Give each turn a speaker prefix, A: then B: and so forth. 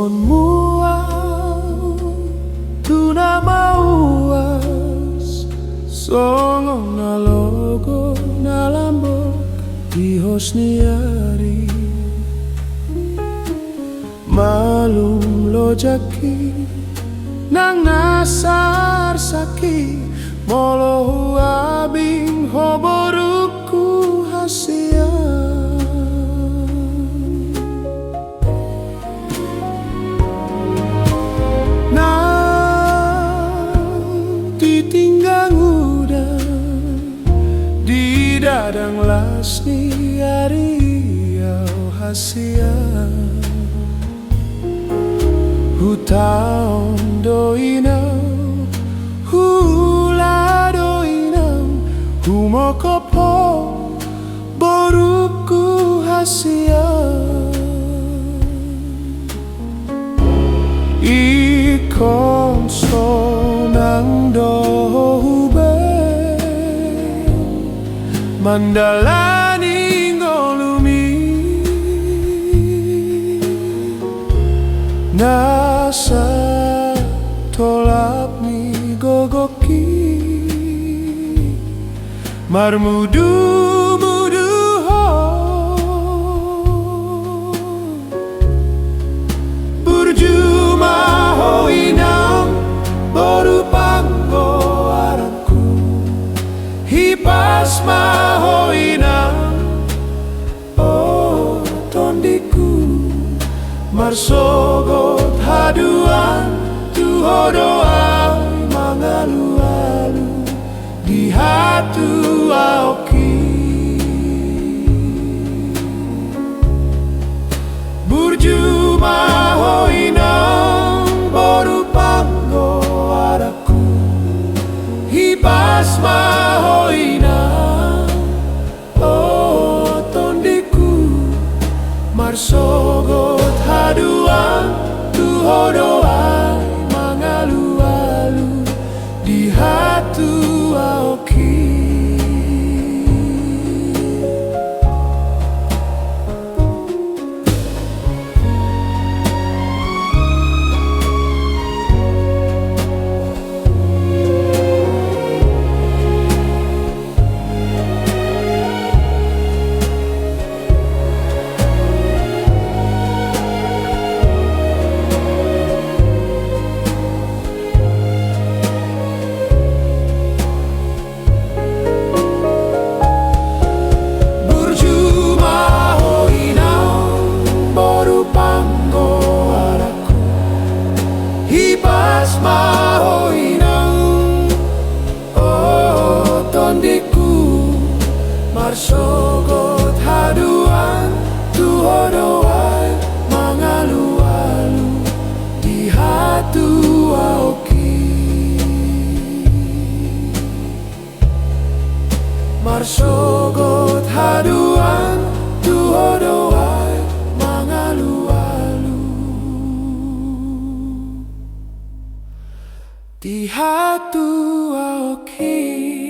A: songonmu tu nama uas songon nalogo nalambok di hosniari malum lojaki nang nasar saki molo abing hoboruku hasia tinggang udan di dadang lasni ariau hasia hutaon doinau hula doinau humokopo boruku hasia ikon sonang dohube mandalani ngolumi nasa tolap mi gogoki marmudu mudu ho burjuma hoinam boru panggo aranku hipas mahoinam oh tondiku marsogot haduan tu hodoa mangalu-alu di hatu aoki burjuma hoinam boru panggo araku hipas mahoinam oh tondiku marsogot haduan tu hodoa mangalu-alu di hatu aoki hipas mahoinam oh tondiku marsogot haduan tu hodoai mangalu-alu di hatu aoki marsogot haduan tu hodoai mangalu-alu di hatu aoki.